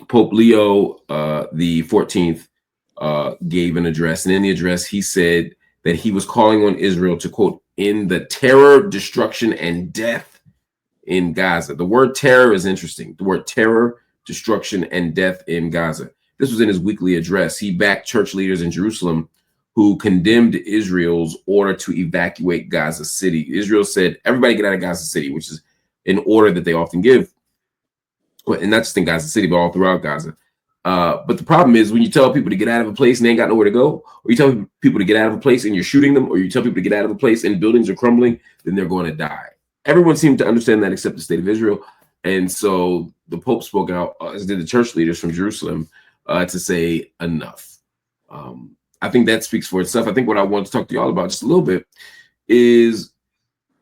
Pope Leo the 14th gave an address, and in the address he said that he was calling on Israel to, quote, "end the terror, destruction, and death in Gaza." The word terror is interesting. The word terror, destruction, and death in Gaza. This was in his weekly address. He backed church leaders in Jerusalem who condemned Israel's order to evacuate Gaza City. Israel said, everybody get out of Gaza City, which is an order that they often give, and not just in Gaza City, but all throughout Gaza. But the problem is when you tell people to get out of a place and they ain't got nowhere to go, or you tell people to get out of a place and you're shooting them, or you tell people to get out of a place and buildings are crumbling, then they're going to die. Everyone seemed to understand that except the state of Israel. And so the Pope spoke out, as did the church leaders from Jerusalem, to say enough. I think that speaks for itself. I think what I want to talk to y'all about just a little bit is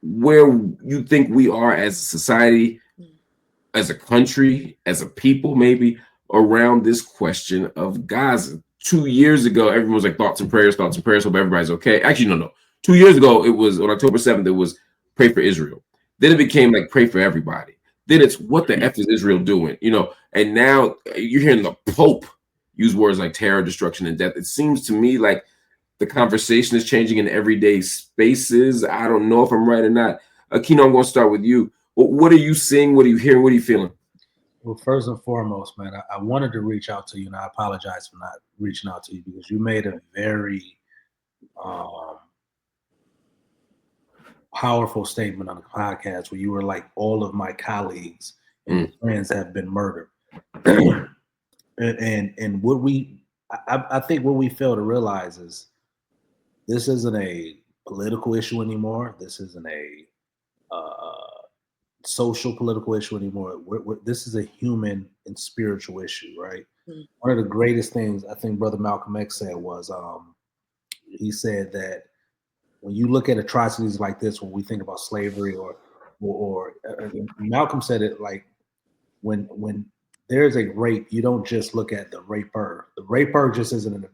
where you think we are as a society, as a country, as a people, maybe, around this question of Gaza. 2 years ago, everyone was like, thoughts and prayers, hope everybody's okay. Actually, no. 2 years ago, it was on October 7th, it was pray for Israel. Then it became like pray for everybody. Then it's what the F is Israel doing? And now you're hearing the Pope use words like terror, destruction, and death. It seems to me like the conversation is changing in everyday spaces. I don't know if I'm right or not. Kino, I'm going to start with you. What are you seeing? What are you hearing? What are you feeling? Well, first and foremost, man, I wanted to reach out to you, and I apologize for not reaching out to you because you made a very powerful statement on the podcast where you were like, all of my colleagues and friends have been murdered. and what I think what we fail to realize is this isn't a political issue anymore. This isn't a social political issue anymore. This is a human and spiritual issue, right? One of the greatest things I think Brother Malcolm X said was, he said that when you look at atrocities like this, when we think about slavery or Malcolm said it like when there's a rape, you don't just look at the raper. The raper just isn't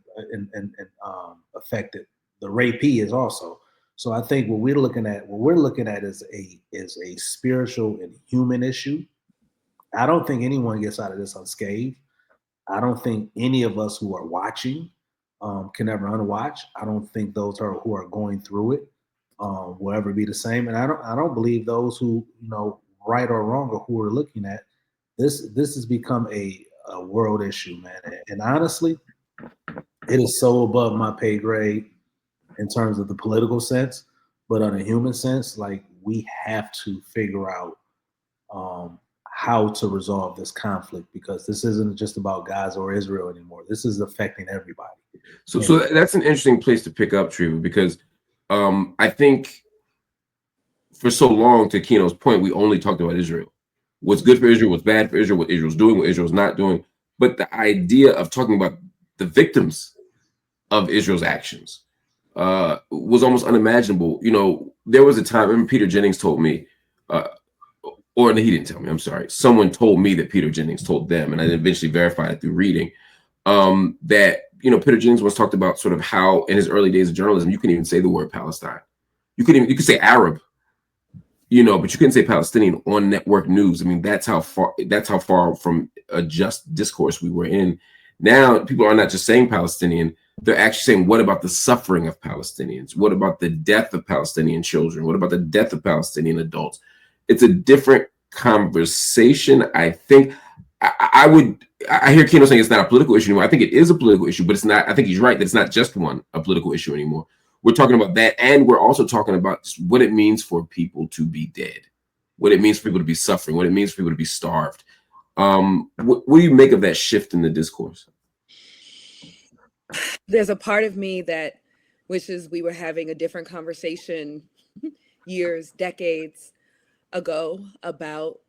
affected. The rapee is also. So I think what we're looking at is a spiritual and human issue. I don't think anyone gets out of this unscathed. I don't think any of us who are watching can ever unwatch. I don't think those who are going through it will ever be the same. And I don't believe those who, right or wrong, or who are looking at this has become a world issue, man. And honestly, it is so above my pay grade in terms of the political sense, but on a human sense, like we have to figure out how to resolve this conflict, because this isn't just about Gaza or Israel anymore. This is affecting everybody. So that's an interesting place to pick up, Treva, because I think for so long, to Kino's point, we only talked about Israel. What's good for Israel, what's bad for Israel, what Israel's doing, what Israel's not doing. But the idea of talking about the victims of Israel's actions was almost unimaginable. There was a time, I remember Peter Jennings told me, or he didn't tell me, I'm sorry. Someone told me that Peter Jennings told them, and I eventually verified it through reading, that, Peter Jennings once talked about sort of how in his early days of journalism, you couldn't even say the word Palestine. You could say Arab, but you couldn't say Palestinian on network news. I mean, that's how far from a just discourse we were in. Now, people are not just saying Palestinian, they're actually saying, what about the suffering of Palestinians? What about the death of Palestinian children? What about the death of Palestinian adults? It's a different conversation. I think I hear Kino saying it's not a political issue anymore. I think it is a political issue, but it's not. I think he's right that it's not just a political issue anymore. We're talking about that, and we're also talking about what it means for people to be dead, what it means for people to be suffering, what it means for people to be starved. What do you make of that shift in the discourse? There's a part of me that wishes we were having a different conversation years, decades ago about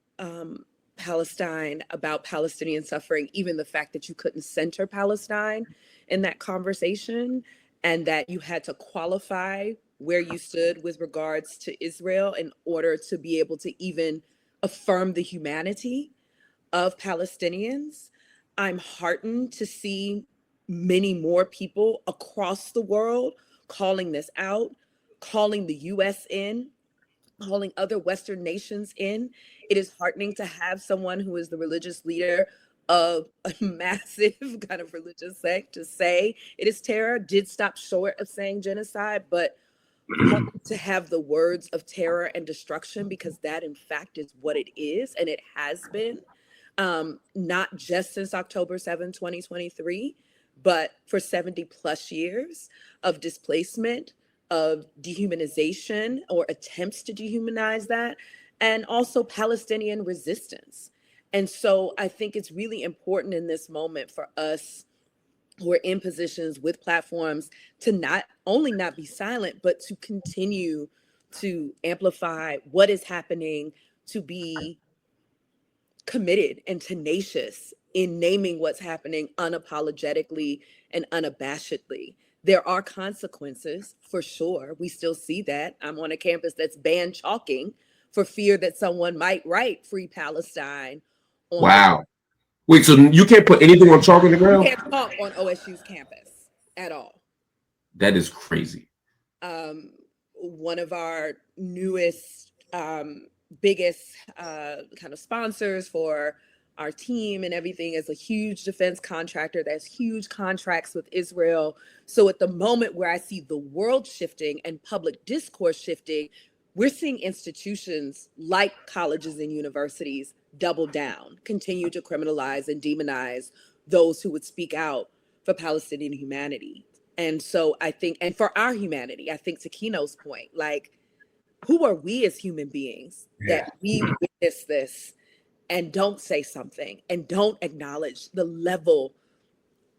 Palestine, about Palestinian suffering, even the fact that you couldn't center Palestine in that conversation, and that you had to qualify where you stood with regards to Israel in order to be able to even affirm the humanity of Palestinians. I'm heartened to see many more people across the world calling this out, calling the US in, calling other Western nations in. It is heartening to have someone who is the religious leader of a massive kind of religious sect to say it is terror did stop short of saying genocide, but to have the words of terror and destruction, because that in fact is what it is, and it has been, not just since October 7, 2023, but for 70 plus years of displacement, of dehumanization or attempts to dehumanize that, and also Palestinian resistance. And so I think it's really important in this moment for us who are in positions with platforms to not only not be silent, but to continue to amplify what is happening, to be committed and tenacious in naming what's happening unapologetically and unabashedly. There are consequences for sure. We still see that. I'm on a campus that's banned chalking for fear that someone might write Free Palestine on Wow. Wait, so you can't put anything on chalk on the ground? You can't talk on OSU's campus at all. That is crazy. One of our newest, biggest kind of sponsors for our team and everything is a huge defense contractor that has huge contracts with Israel. So at the moment where I see the world shifting and public discourse shifting, we're seeing institutions like colleges and universities double down, continue to criminalize and demonize those who would speak out for Palestinian humanity. And so I think, and for our humanity, I think to Kino's point, like, who are we as human beings that we witness this and don't say something and don't acknowledge the level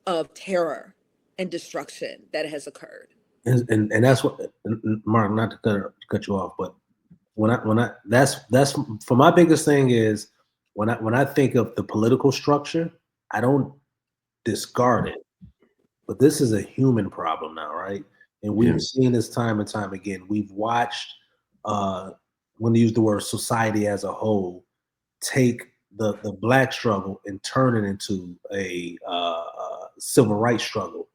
of terror and destruction that has occurred? And that's what, Mark, not to cut you off, but when I that's for my biggest thing is when I think of the political structure, I don't discard it, but this is a human problem now, right? And we've seen this time and time again. We've watched, when you use the word society as a whole, take the Black struggle and turn it into a civil rights struggle,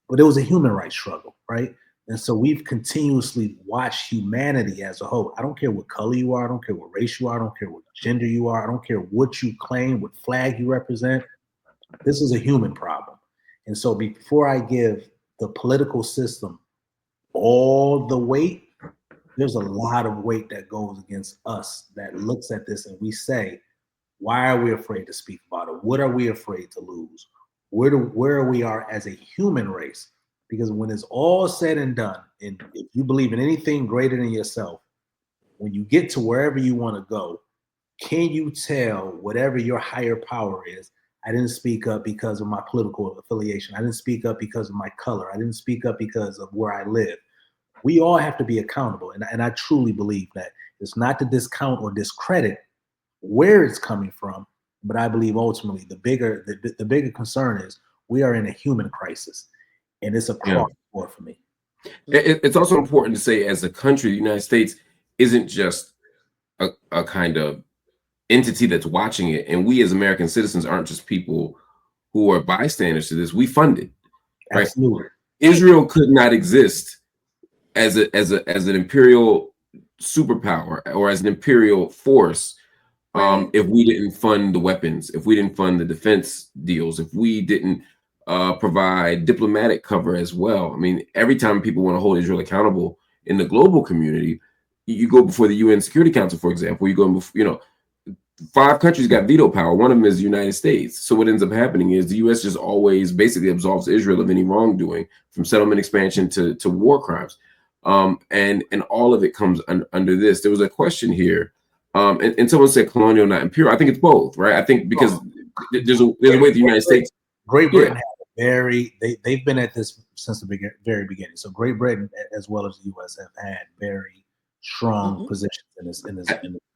but it was a human rights struggle, right? And so we've continuously watched humanity as a whole. I don't care what color you are. I don't care what race you are. I don't care what gender you are. I don't care what you claim, what flag you represent. This is a human problem. And so before I give the political system all the weight, there's a lot of weight that goes against us that looks at this and we say, why are we afraid to speak about it? What are we afraid to lose? Where we are as a human race? Because when it's all said and done, and if you believe in anything greater than yourself, when you get to wherever you want to go, can you tell whatever your higher power is, I didn't speak up because of my political affiliation. I didn't speak up because of my color. I didn't speak up because of where I live. We all have to be accountable. And I truly believe that it's not to discount or discredit where it's coming from, but I believe ultimately the bigger concern is we are in a human crisis. And it's a cross board for me. It's also important to say, as a country, the United States isn't just a kind of entity that's watching it. And we as American citizens aren't just people who are bystanders to this. We fund it. Right? Absolutely. Israel could not exist as an imperial superpower or as an imperial force if we didn't fund the weapons, if we didn't fund the defense deals, if we didn't provide diplomatic cover as well. I mean, every time people want to hold Israel accountable in the global community, you go before the UN Security Council, for example, you go before, 5 countries got veto power. One of them is the United States. So what ends up happening is the US just always basically absolves Israel of any wrongdoing, from settlement expansion to war crimes. And all of it comes under this. There was a question here. And someone said colonial, not imperial. I think it's both, right? I think because there's a way the United States. Great Britain they've been at this since the very beginning. So Great Britain, as well as the U.S., have had very strong positions in this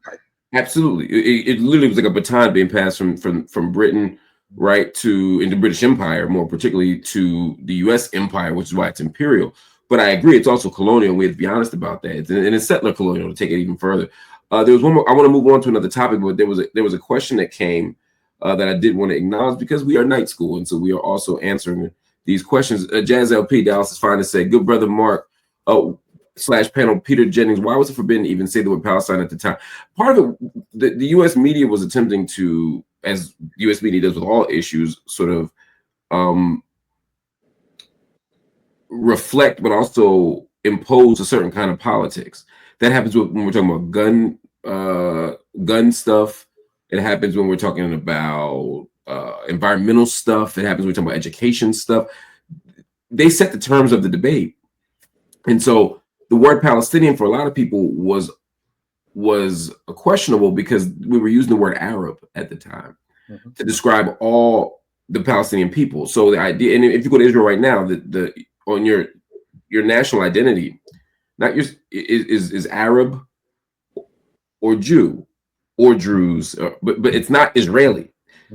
fight. Absolutely, it literally was like a baton being passed from Britain right to in the British Empire, more particularly to the U.S. Empire, which is why it's imperial. But I agree, it's also colonial. We have to be honest about that, and it's settler colonial to take it even further. There was one more. I want to move on to another topic, but there was a question that came. That I did want to acknowledge because we are night school, and so we are also answering these questions. Jazz LP Dallas is fine to say, good brother Mark, slash panel, Peter Jennings, why was it forbidden to even say the word Palestine at the time? Part of it, the U.S. media was attempting to, as U.S. media does with all issues, sort of reflect, but also impose a certain kind of politics. That happens when we're talking about gun stuff. It happens when we're talking about environmental stuff. It happens when we're talking about education stuff. They set the terms of the debate. And so the word Palestinian for a lot of people was questionable because we were using the word Arab at the time to describe all the Palestinian people. So the idea, and if you go to Israel right now, the on your national identity, not your is Arab or Jew or Druze, but it's not Israeli.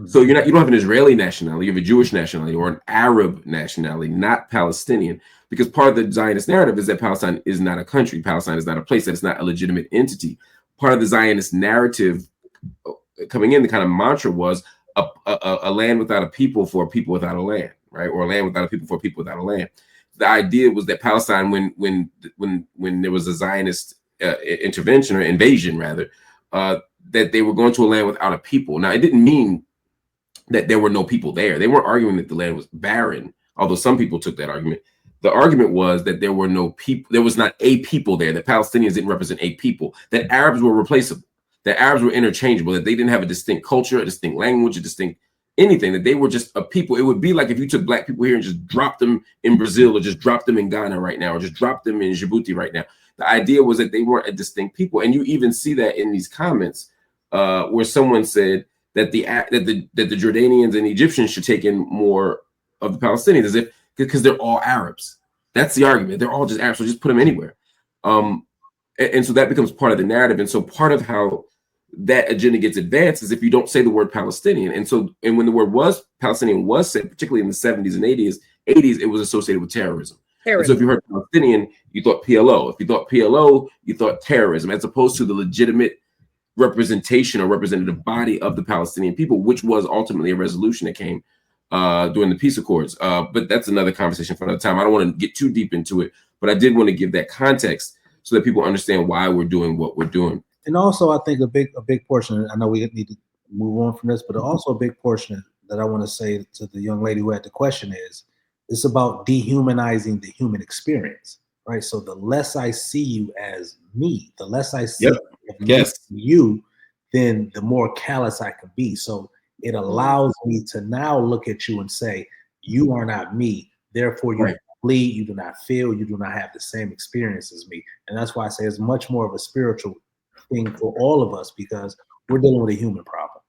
So you don't have an Israeli nationality, you have a Jewish nationality or an Arab nationality, not Palestinian, because part of the Zionist narrative is that Palestine is not a country, Palestine is not a place, that it's not a legitimate entity. Part of the Zionist narrative coming in, the kind of mantra was a land without a people for a people without a land, right? Or a land without a people for a people without a land. The idea was that Palestine, when there was a Zionist intervention or invasion, rather, that they were going to a land without a people. Now, it didn't mean that there were no people there. They weren't arguing that the land was barren, although some people took that argument. The argument was that there were no people, there was not a people there, that Palestinians didn't represent a people, that Arabs were replaceable, that Arabs were interchangeable, that they didn't have a distinct culture, a distinct language, a distinct anything, that they were just a people. It would be like if you took black people here and just dropped them in Brazil, or just dropped them in Ghana right now, or just dropped them in Djibouti right now. The idea was that they weren't a distinct people. And you even see that in these comments where someone said that the Jordanians and Egyptians should take in more of the Palestinians, as if because they're all Arabs. That's the argument. They're all just Arabs, so just put them anywhere. And so that becomes part of the narrative. And so part of how that agenda gets advanced is if you don't say the word Palestinian. And when the word Palestinian was said, particularly in the 70s and 80s, it was associated with terrorism. And so if you heard Palestinian, you thought PLO. If you thought PLO, you thought terrorism, as opposed to the legitimate representation or representative body of the Palestinian people, which was ultimately a resolution that came during the peace accords. But that's another conversation for another time. I don't want to get too deep into it, but I did want to give that context so that people understand why we're doing what we're doing. And also, I think a big portion, I know we need to move on from this, but also a big portion that I want to say to the young lady who had the question is, it's about dehumanizing the human experience, right? So the less I see you as me, the less I see you, then the more callous I can be. So it allows me to now look at you and say, you are not me. Therefore, you bleed, you do not feel, you do not have the same experience as me. And that's why I say it's much more of a spiritual thing for all of us, because we're dealing with a human problem.